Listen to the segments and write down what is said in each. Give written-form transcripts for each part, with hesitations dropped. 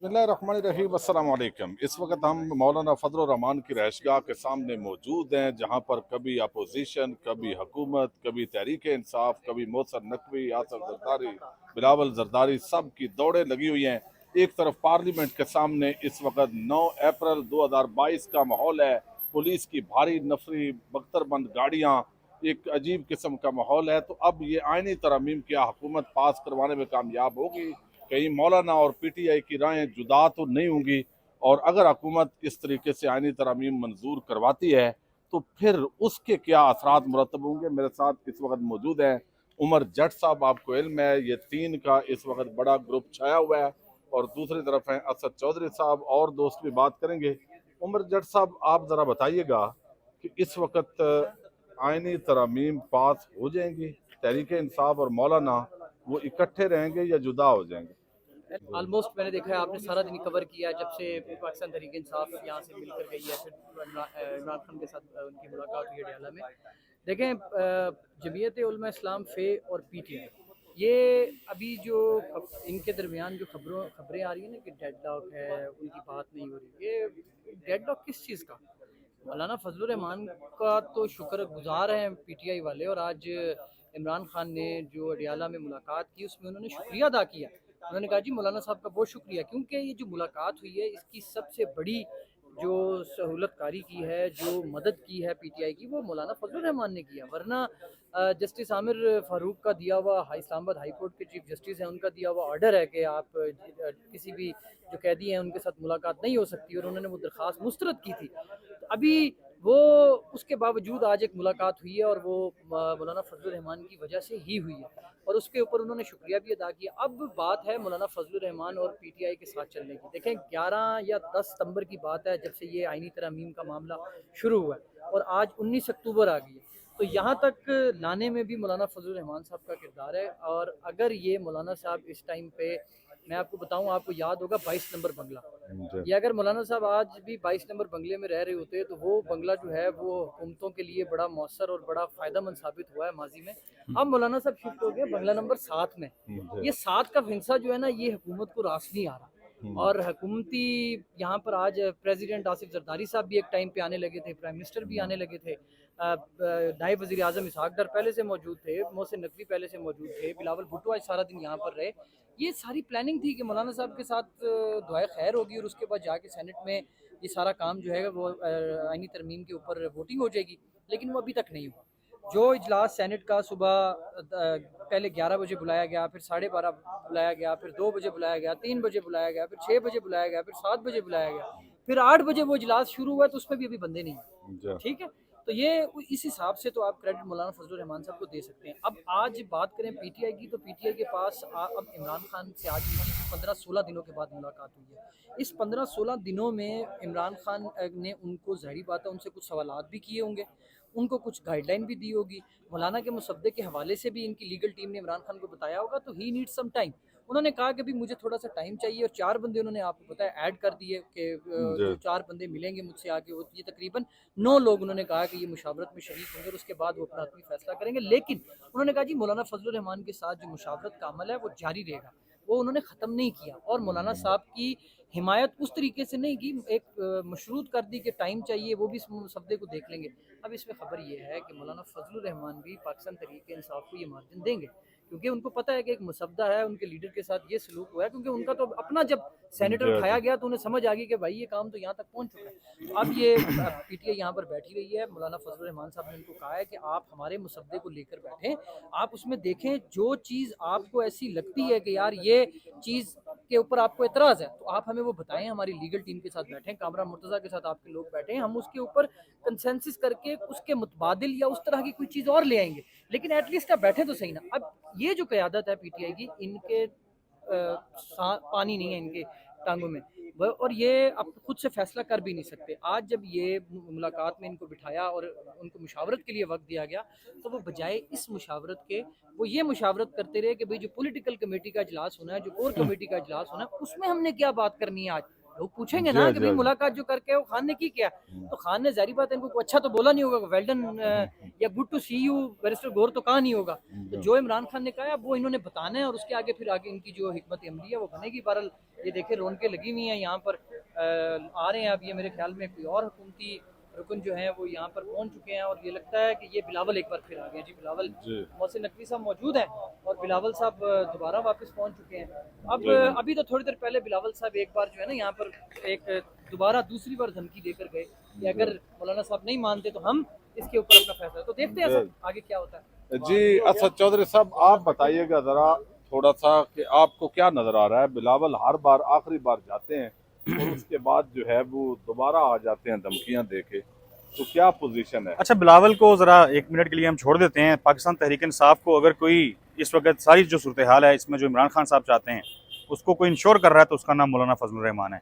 बिस्मिल्लाहिर्रहमानिर्रहीम अस्सलाम वालेकुम। इस वक्त हम मौलाना फजल रहमान की रहायशगाह के सामने मौजूद हैं, जहाँ पर कभी अपोजिशन, कभी हुकूमत, कभी तहरीक इंसाफ, कभी मोहसिन नकवी, आसफ जरदारी, बिलावल जरदारी, सब की दौड़ें लगी हुई हैं। एक तरफ पार्लियामेंट के सामने इस वक्त 9 अप्रैल 2022 का माहौल है। पुलिस की भारी नफरी बख्तरबंद गाड़ियाँ, एक अजीब किस्म का माहौल है। तो अब ये आईनी तरमीम क्या हुकूमत पास करवाने में कामयाब होगी? कहीं मौलाना और पीटीआई की राहें जुदा तो नहीं होंगी? और अगर हुकूमत इस तरीके से आईनी तरमीम मंजूर करवाती है तो फिर उसके क्या असरात मुरतब होंगे? मेरे साथ इस वक्त मौजूद हैं उमर जट साहब। आपको इल्म है ये तीन का इस वक्त बड़ा ग्रुप छाया हुआ है। और दूसरी तरफ हैं असद चौधरी साहब, और दोस्त भी बात करेंगे। उमर जट साहब, आप ज़रा बताइएगा कि इस वक्त आईनी तरमीम पास हो जाएंगी, तहरीक इंसाफ और मौलाना वो इकट्ठे रहेंगे या जुदा हो जाएंगे? ऑलमोस्ट मैंने देखा है आपने सारा दिन कवर किया जब से पाकिस्तान तहरीक इंसाफ यहाँ से मिलकर गई है, फिर इमरान खान के साथ उनकी मुलाकात हुई है डयाला में। देखें, जमीयत उलमा इस्लाम फे और पीटीआई, ये अभी जो इनके दरमियान जो खबरें आ रही हैं ना कि डेड लॉक है, उनकी बात नहीं हो रही, ये डेड लॉक किस चीज़ का? मौलाना फजल रहमान का तो शुक्र गुजार हैं पीटीआई वाले, और आज इमरान खान ने जो अडियाला में मुलाकात की उसमें उन्होंने शुक्रिया अदा किया। उन्होंने कहा जी मौलाना साहब का बहुत शुक्रिया, क्योंकि ये जो मुलाकात हुई है इसकी सबसे बड़ी जो सहूलत कारी की है, जो मदद की है पीटीआई की, वो मौलाना फजल रहमान ने किया। वरना जस्टिस आमिर फारूक का दिया हुआ, इस्लामाबाद हाई कोर्ट के चीफ जस्टिस हैं, उनका दिया हुआ ऑर्डर है कि आप किसी भी जो कैदी हैं उनके साथ मुलाकात नहीं हो सकती, और उन्होंने वो दरख्वास्त मुस्तरद की थी। तो अभी वो उसके बावजूद आज एक मुलाकात हुई है, और वो मौलाना फजल रहमान की वजह से ही हुई है, और उसके ऊपर उन्होंने शुक्रिया भी अदा किया। अब बात है मौलाना फजल रहमान और पीटीआई के साथ चलने की। देखें, 11 या 10 सितंबर की बात है जब से ये आईनी तरमीम का मामला शुरू हुआ है, और आज 19 अक्टूबर आ गई है। तो यहाँ तक लाने में भी मौलाना फजल रहमान साहब का किरदार है। और अगर ये मौलाना साहब इस टाइम पे, मैं आपको बताऊं, आपको याद होगा 22 नंबर बंगला, ये अगर मौलाना साहब आज भी 22 नंबर बंगले में रह रहे होते तो वो बंगला जो है वो हुकूमतों के लिए बड़ा मौसर और बड़ा फ़ायदा मंद साबित हुआ है माजी में। अब मौलाना साहब शिफ्ट हो गए बंगला नंबर 7 में। ये 7 का हिंसा जो है ना, ये हुकूमत को रास नहीं आ रहा। और हुकूमती यहाँ पर आज प्रेसिडेंट आसिफ जरदारी साहब भी एक टाइम पे आने लगे थे, प्राइम मिनिस्टर भी आने लगे थे, नायब वज़ीर आज़म इसहाक डर पहले से मौजूद थे, मोहसिन नकवी पहले से मौजूद थे, बिलावल भुट्टो आज सारा दिन यहाँ पर रहे। ये सारी प्लानिंग थी कि मौलाना साहब के साथ दुआए खैर होगी, और उसके बाद जाके सेनेट में ये सारा काम जो है वो आईनी तरमीम के ऊपर वोटिंग हो जाएगी। लेकिन वो अभी तक नहीं हुआ। जो इजलास सेनेट का सुबह पहले 11 बजे बुलाया गया, फिर 12:30 बुलाया गया, फिर 2 बजे बुलाया गया, 3 बजे बुलाया गया, फिर 6 बजे बुलाया गया, फिर 7 बजे बुलाया गया, फिर 8 बजे वो इजलास शुरू हुआ, तो उसमें भी अभी बंदे नहीं हैं। ठीक है, तो ये इस हिसाब से तो आप क्रेडिट मौलाना फजल रहमान साहब को दे सकते हैं। अब आज बात करें पीटीआई की, तो पीटीआई के पास अब इमरान खान से आज 15-16 दिनों के बाद मुलाकात हुई है। इस 15-16 दिनों में इमरान खान ने उनको, ज़ाहिर बात है, उनसे कुछ सवालात भी किए होंगे, उनको कुछ गाइडलाइन भी दी होगी। मौलाना के मुसद्दे के हवाले से भी इनकी लीगल टीम ने इमरान खान को बताया होगा, तो ही नीड सम टाइम। उन्होंने कहा कि भी मुझे थोड़ा सा टाइम चाहिए, और 4 बंदे उन्होंने, आपको पता है, ऐड कर दिए कि जो 4 बंदे मिलेंगे मुझसे आगे, वो ये तकरीबन 9 लोग उन्होंने कहा कि ये मुशावरत में शरीक होंगे, और उसके बाद वो अपना आत्मी फैसला करेंगे। लेकिन उन्होंने कहा जी मौलाना फजल रहमान के साथ जो मुशावरत का अमल है वो जारी रहेगा, वो उन्होंने ख़त्म नहीं किया। और मौलाना साहब की हिमायत उस तरीके से नहीं की, एक मशरूत कर दी कि टाइम चाहिए, वो भी इस मुसद्दे को देख लेंगे। अब इसमें खबर ये है कि मौलाना फजल रहमान भी पाकिस्तान तहरीक इंसाफ को ये मार्जिन देंगे, क्योंकि उनको पता है कि एक मुसद्दा है, उनके लीडर के साथ ये सलूक हुआ है, क्योंकि उनका तो अपना जब सेनेटर उठाया गया तो उन्हें समझ आ गई कि भाई ये काम तो यहाँ तक पहुँच चुका है। तो अब ये पीटीआई यहाँ पर बैठी रही है, मौलाना फजल रहमान साहब ने उनको कहा है कि आप हमारे मुसद्दे को लेकर बैठें, आप उसमें देखें जो चीज़ आपको ऐसी लगती है कि यार ये चीज़ के ऊपर आपको एतराज़ है, तो आप हमें वो बताएं, हमारी लीगल टीम के साथ बैठें, कामरा मुर्तज़ा के साथ आपके लोग बैठें, हम उसके ऊपर कंसेंसस करके उसके मुतबादिल या उस तरह की कोई चीज़ और ले आएंगे। लेकिन एटलीस्ट आप बैठे तो सही ना। अब ये जो क़यादत है पीटीआई की, इनके पानी नहीं है इनके टांगों में, और ये अब खुद से फैसला कर भी नहीं सकते। आज जब ये मुलाकात में इनको बिठाया और उनको मुशावरत के लिए वक्त दिया गया, तो वो बजाय इस मुशावरत के वो ये मुशावरत करते रहे कि भाई जो पॉलिटिकल कमेटी का इजलास होना है, जो कोर कमेटी का इजलास होना है, उसमें हमने क्या बात करनी है आज। लोग पूछेंगे जी ना हाँ, कि जी भाई हाँ, जी। मुलाकात जो करके वो खान ने की क्या, तो खान ने जाहिर बात है इनको अच्छा तो बोला नहीं होगा, वेल डन या good to see you barrister Gohar तो कहा नहीं होगा। तो जो इमरान खान ने कहा है अब वो इन्होंने बताना है, और उसके आगे फिर आगे इनकी जो हिकमत अमली है वो बनेगी। बहरहाल ये देखे रौनकें लगी हुई हैं यहाँ पर, आ रहे हैं अब ये मेरे ख्याल में कोई और हुकूमती रुकन जो हैं वो यहाँ पर पहुँच चुके हैं, और ये लगता है कि ये बिलावल एक बार फिर आ गए। जी बिलावल जी मोहसिन नकवी साहब मौजूद हैं, और बिलावल साहब दोबारा वापस पहुँच चुके हैं। अब जी जी। अभी तो थोड़ी देर पहले बिलावल साहब एक बार जो है ना यहाँ पर एक दोबारा दूसरी बार धमकी देकर गए कि अगर मौलाना साहब नहीं मानते तो हम इसके ऊपर अपना फैसला, तो देखते हैं जी। सर आगे क्या होता है। जी असद चौधरी साहब, आप बताइएगा जरा थोड़ा सा कि आपको क्या नजर आ रहा है? बिलावल हर बार आखिरी बार जाते हैं और उसके बाद जो है वो दोबारा आ जाते हैं धमकियां देके, तो क्या पोजीशन है? अच्छा, बिलावल को ज़रा 1 मिनट के लिए हम छोड़ देते हैं। पाकिस्तान तहरीक इंसाफ को अगर कोई इस वक्त सारी जो सूरत हाल है इसमें जो इमरान खान साहब चाहते हैं उसको कोई इंश्योर कर रहा है तो उसका नाम मौलाना फजलुर रहमान है।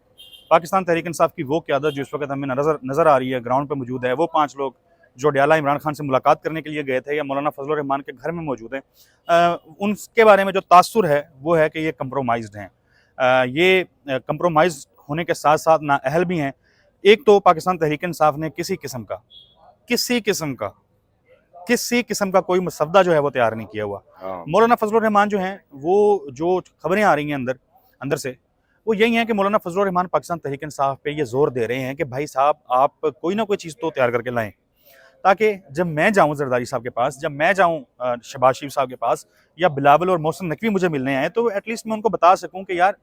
पाकिस्तान तहरीक इंसाफ की वो क़यादत जो इस वक्त हमें नज़र आ रही है, ग्राउंड पर मौजूद है, वो 5 लोग जो डयाला इमरान खान से मुलाकात करने के लिए गए थे या मौलाना फजलुर रहमान के घर में मौजूद हैं, उनके बारे में जो तासुर है वो है कि ये कंप्रोमाइज़्ड हैं। ये कंप्रोमाइज़ होने के साथ साथ नाअहल भी हैं। एक तो पाकिस्तान तहरीक इंसाफ ने किसी किस्म का कोई मसवदा जो है वो तैयार नहीं किया हुआ। हाँ मौलाना फजलुर रहमान जो हैं, वो जो खबरें आ रही हैं अंदर से, वो यही हैं कि मौलाना फजलुर रहमान पाकिस्तान तहरीक इंसाफ पे ये जोर दे रहे हैं कि भाई साहब आप कोई ना कोई चीज़ तो तैयार करके लाएं, ताकि जब मैं जाऊं जरदारी साहब के पास, जब मैं जाऊं शहबाज शरीफ साहब के पास, या बिलावल और मोहसिन नकवी मुझे मिलने आए, तो एटलीस्ट मैं उनको बता सकूं कि यार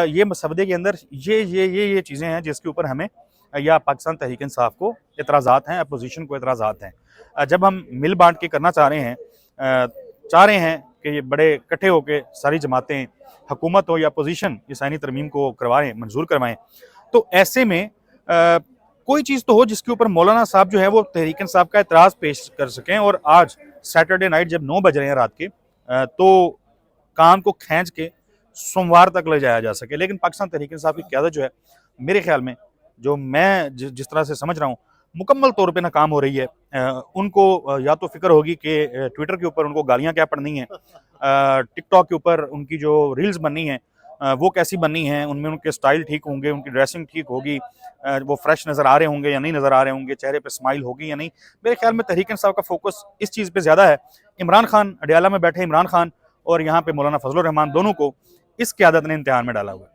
ये मसवदे के अंदर ये चीज़ें हैं जिसके ऊपर हमें या पाकिस्तान तहरीक इंसाफ को एतराज़ात हैं, अपोजिशन को एतराज़ात हैं। जब हम मिल बांट के करना चाह रहे हैं कि ये बड़े इकट्ठे होकर सारी जमातें, हुकूमत हो या अपोजिशन, इस आईनी तरमीम को करवाएं, मंजूर करवाएं, तो ऐसे में कोई चीज़ तो हो जिसके ऊपर मौलाना साहब जो है वो तहरीक इंसाफ का एतराज़ पेश कर सकें। और आज सैटरडे नाइट जब 9 बज रहे हैं रात के, तो काम को खींच के सोमवार तक ले जाया जा सके। लेकिन पाकिस्तान तहरीक इंसाफ की क़यादत जो है, मेरे ख्याल में, जो मैं जिस तरह से समझ रहा हूँ, मुकम्मल तौर पे नाकाम हो रही है। उनको या तो फिक्र होगी कि ट्विटर के ऊपर उनको गालियाँ क्या पढ़नी हैं, टिकटॉक के ऊपर उनकी जो रील्स बननी हैं वो कैसी बननी हैं, उनमें उनके स्टाइल ठीक होंगे, उनकी ड्रेसिंग ठीक होगी, वो फ्रेश नज़र आ रहे होंगे या नहीं नज़र आ रहे होंगे, चेहरे पे स्माइल होगी या नहीं। मेरे ख्याल में तहरीक इंसाफ का फोकस इस चीज़ पे ज़्यादा है। इमरान खान, अडयाला में बैठे इमरान खान और यहाँ पे मौलाना फजलुर रहमान, दोनों को इस क़यादत ने इम्तिहान में डाला हुआ है।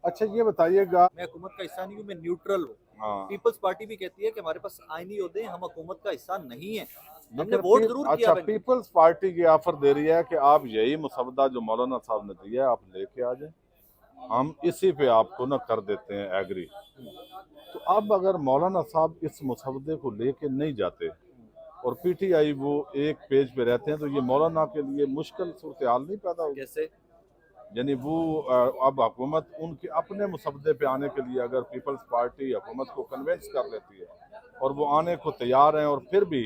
अच्छा ये बताइएगा। मैं हुकूमत का हिस्सा नहीं हूँ, मैं न्यूट्रल हूँ। हाँ पीपल्स पार्टी भी कहती है कि हमारे पास आईनी ओहदे हैं, हम हुकूमत का हिस्सा नहीं है। हमने लेकिन वोट जरूर किया। अच्छा, पीपल्स पार्टी की ऑफर दे रही है कि आप यही मसवदा जो मौलाना साहब ने दिया है आप लेके आ जाए, हम इसी पे आपको ना कर देते हैं एग्री। तो अब अगर मौलाना साहब इस मसवदे को लेके नहीं जाते और पीटीआई वो एक पेज पे रहते हैं, तो ये मौलाना के लिए मुश्किल सूरत हाल नहीं पैदा होगी? जैसे यानी वो अब हुकूमत उनके अपने मसवदे पे आने के लिए अगर पीपल्स पार्टी हुकूमत को कन्विंस कर लेती है और वो आने को तैयार हैं और फिर भी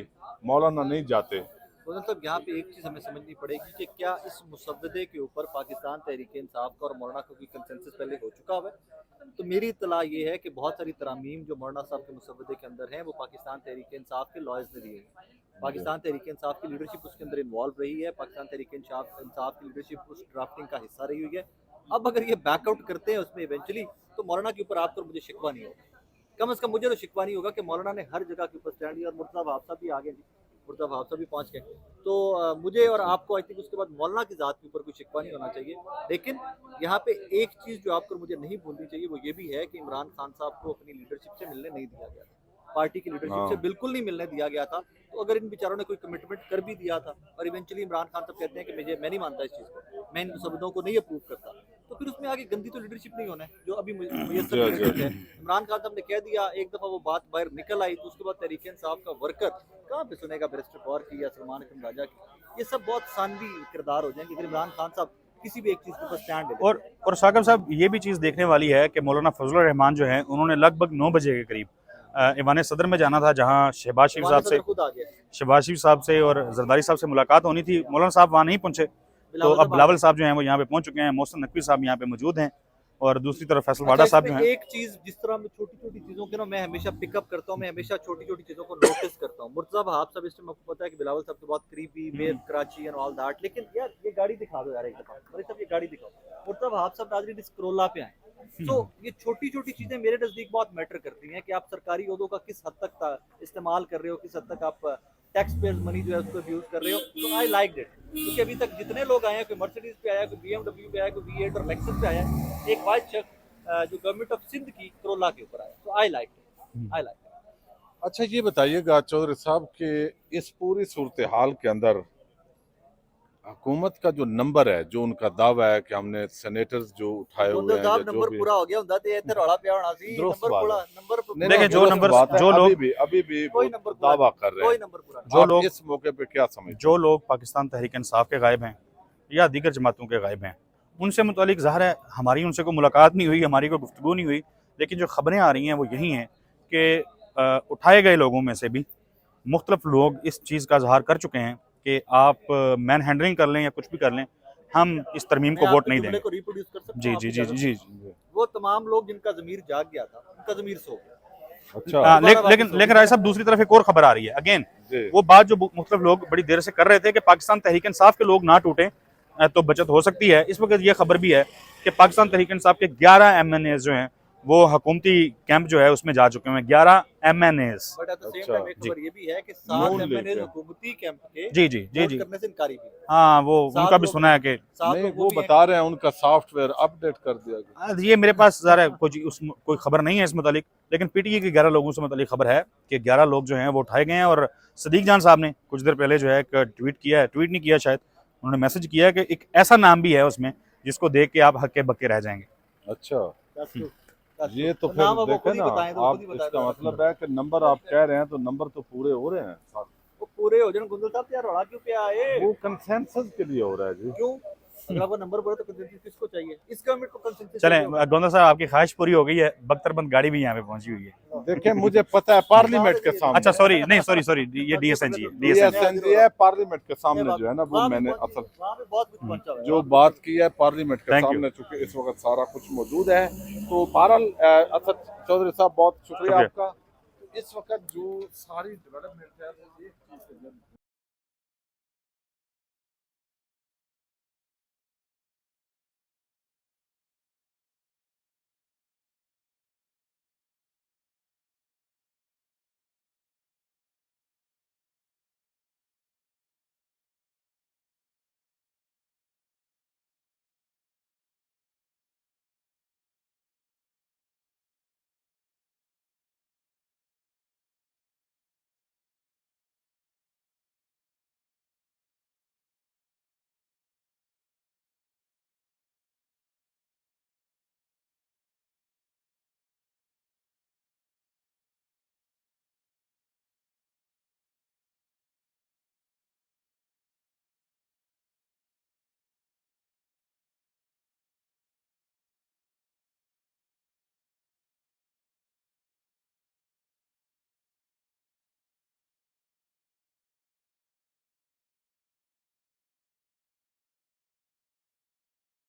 मौलाना नहीं जाते, तो मतलब यहाँ पे एक चीज़ हमें समझनी पड़ेगी कि क्या इस मुसवदे के ऊपर पाकिस्तान तहरीक इंसाफ का और मौलाना का कोई कंसेंसस पहले हो चुका हुआ है? तो मेरी इत्तला ये है कि बहुत सारी तरामीम जो मौलाना साहब के मुसवदे के अंदर हैं वो पाकिस्तान तहरीक इंसाफ के लॉयर्स ने दिए हैं। पाकिस्तान तहरीक इंसाफ की लीडरशिप उसके अंदर इन्वॉल्व रही है, पाकिस्तान तहरीक इंसाफ की लीडरशिप उस ड्राफ्टिंग का हिस्सा रही हुई है। अब अगर ये बैकआउट करते हैं उसमें इवेंचुअली, तो मौलाना के ऊपर आपको मुझे शिकवा नहीं होगा। कम से कम मुझे तो शिकवा नहीं होगा कि मौलाना ने हर जगह के ऊपर स्टैंड लिया, और मुर्तज़ा वहाब साहब भी आ गए, मुर्तज़ा वहाब साहब भी पहुँच गए। तो मुझे और आपको आई थिंक उसके बाद मौलाना की ज़ात के ऊपर कोई शिकवा नहीं होना चाहिए। लेकिन यहाँ पे एक चीज़ जो आपको मुझे नहीं भूलनी चाहिए वो ये भी है कि इमरान खान साहब को अपनी लीडरशिप से मिलने नहीं दिया गया था, पार्टी की लीडरशिप से बिल्कुल नहीं मिलने दिया गया था। तो अगर इन बेचारों ने कोई कमिटमेंट कर भी दिया था और इवेंचुअली इमरान खान साहब कहते हैं कि मैं नहीं मानता इस चीज़ को, मैं इन शब्दों को नहीं अप्रूव करता, तो फिर उसमें आगे गंदी तो लीडरशिप नहीं होना है जो अभी मुयस्सर लीडरशिप है। इमरान खान साहब ने कह दिया, एक दफ़ा वो बात बाहर निकल आई तो उसके बाद तहरीक इंसाफ का वर्कर कहाँ पे सुनेगा बैरिस्टर गौर की या सलमान अकरम राजा की? ये सब बहुत सानवी किरदार हो जाएंगे अगर इमरान खान साहब किसी भी एक चीज़ के ऊपर स्टैंड ले। और साकिब साहब, ये भी चीज़ देखने वाली है कि मौलाना फजलुर रहमान जो हैं, उन्होंने लगभग 9 बजे के करीब ईवान सदर में जाना था, जहाँ शहबाज शरीफ साहब से और जरदारी साहब से मुलाकात होनी थी। मौलाना साहब वहाँ नहीं पहुँचे, तो अब बिलावल साहब जो हैं वो यहाँ पे पहुँच चुके हैं, मोहसिन नकवी साहब यहाँ पे मौजूद हैं, और दूसरी तरफ फैसल वाडा साहब जो हैं। एक चीज जिस तरह मैं छोटी छोटी चीजों के ना मैं हमेशा पिकअप करता हूँ, मैं हमेशा छोटी छोटी चीजों को नोटिस करता हूँ। मुर्तज़ा वहाब साहब, इस टाइम आपको पता है कि बिलावल साहब तो बहुत करीबी mayor Karachi and all that, लेकिन यार ये गाड़ी दिखा दो यार एक दफा, मेरे साहब ये गाड़ी दिखाओ। मुर्तज़ा वहाब साहब नाज़रीन इस करोला पे आए, तो ये छोटी छोटी चीजें मेरे नजदीक बहुत मैटर करती हैं कि आप सरकारी ओहदों का किस हद तक इस्तेमाल कर रहे हो, किस हद तक आप टैक्स पेयर्स मनी जो है उसको यूज कर रहे हो। तो आई लाइक इट, क्योंकि अभी तक जितने लोग आए हैं, कोई मर्सिडीज पे आया, कोई BMW पे आया, कोई V8 और लेक्सस पे आया, एक वाइट शख्स जो गवर्नमेंट ऑफ सिंध की करोला के ऊपर आया। तो I like it, I like it. अच्छा ये बताइएगा चौधरी साहब कि इस पूरी सूरत हाल के अंदर हुकूमत का जो नंबर है, जो उनका दावा है कि हमने सेनेटर्स जो उठाए हुए हैं या जो नंबर भी पूरा हो गया होता तो इधर रौला पिया होना सी। दुरुस्त नंबर बात पूरा, है। नंबर नहीं, देखिए, नहीं, जो दुरुस्त नंबर बात है, जो लोग अभी भी कोई वो नंबर पूरा दावा कर रहे कोई हैं। नंबर पूरा जो आप लोग इस मौके पे क्या समझते जो लोग पाकिस्तान तहरीक इंसाफ के गायब हैं या दीगर जमातों के गायब हैं, उनसे मुतालिक ज़ाहिर है हमारी उनसे कोई मुलाकात नहीं हुई, हमारी कोई गुफ्तगू नहीं हुई, लेकिन जो ख़बरें आ रही हैं वो यही हैं कि उठाए गए लोगों में से भी मुख्तलिफ लोग इस चीज़ का इजहार कर चुके हैं कि आप मैन हैंडलिंग कर लें या कुछ भी कर लें, हम इस तरमीम को वोट नहीं देंगे। को रिप्रोड्यूस कर सकता जी हूं जी आपकी जी इजाज़त जी से? वो तमाम लोग जिनका ज़मीर जाग गया था, उनका ज़मीर सो गया। अच्छा लेकिन राय साहब, दूसरी तरफ एक और खबर आ रही है अगेन, जी। वो बात जो मुख्तलिफ लोग बड़ी देर से कर रहे थे कि पाकिस्तान तहरीक इंसाफ के लोग ना टूटें तो बचत हो सकती है। इस वक्त ये खबर भी है कि पाकिस्तान तहरीक इंसाफ के 11 MNAs जो हैं वो हुकूमती कैंप जो है उसमें जा चुके हैं। 11 MNAs। But at the same अच्छा, टाइम एक जी। खबर ये भी है कि 7 नून MNAs लीग हुकूमती कैंप के जी जी जी वोट जी करने से इनकारी भी हैं। हाँ, वो सात उनका भी लोग सुना है कि 7 नहीं लोग वो भी हैं। बता रहे हैं उनका सॉफ्टवेयर अपडेट कर दिया गया। ये मेरे पास ज़रा कोई खबर नहीं है इस मुतालिक, लेकिन PTE के 11 लोगों से मुतालिक खबर है कि 11 लोग जो हैं वो उठाए गए हैं। और सदीक जान साहब ने कुछ देर पहले जो है एक ट्वीट किया है, ट्वीट नहीं किया शायद, उन्होंने मैसेज किया है कि एक ऐसा नाम भी है उसमें जिसको देख के आप हक्के बक्के रह जाएंगे। अच्छा That's true, that's ये true। तो नाम फिर अब वो देखे खुद ही ना बताएं तो वो आप, खुद ही बताएं इसका तो मतलब है कि नंबर आप कह रहे हैं तो नंबर तो पूरे हो रहे हैं साथ। वो पूरे हो जाए। गुंजल साहब यार रौला क्यों पे आए? वो कंसेंसस के लिए हो रहा है जी। क्यों? अगर आपका नंबर बोले तो कंसेंसस किसको चाहिए? इस गवर्नमेंट को कंसेंसस चलें गोंदा साहब, आपकी ख्वाहिश पूरी हो गई है, बख्तरबंद गाड़ी भी यहाँ पे पहुंची हुई है। देखें मुझे पता है पार्लियामेंट के सामने, अच्छा सॉरी, नहीं सॉरी, ये DSNG है, DSNG है, पार्लियामेंट के सामने जो है ना वो मैंने असल वहाँ पे बहुत कुछ पहुंचा हुआ है। जो बात की है पार्लियामेंट के Thank you. सामने, चूंकि इस वक्त सारा कुछ मौजूद है। तो बहरहाल असद चौधरी साहब बहुत शुक्रिया शुक्रिया। आपका। इस वक्त जो सारी डेवलपमेंट है वो एक चीज से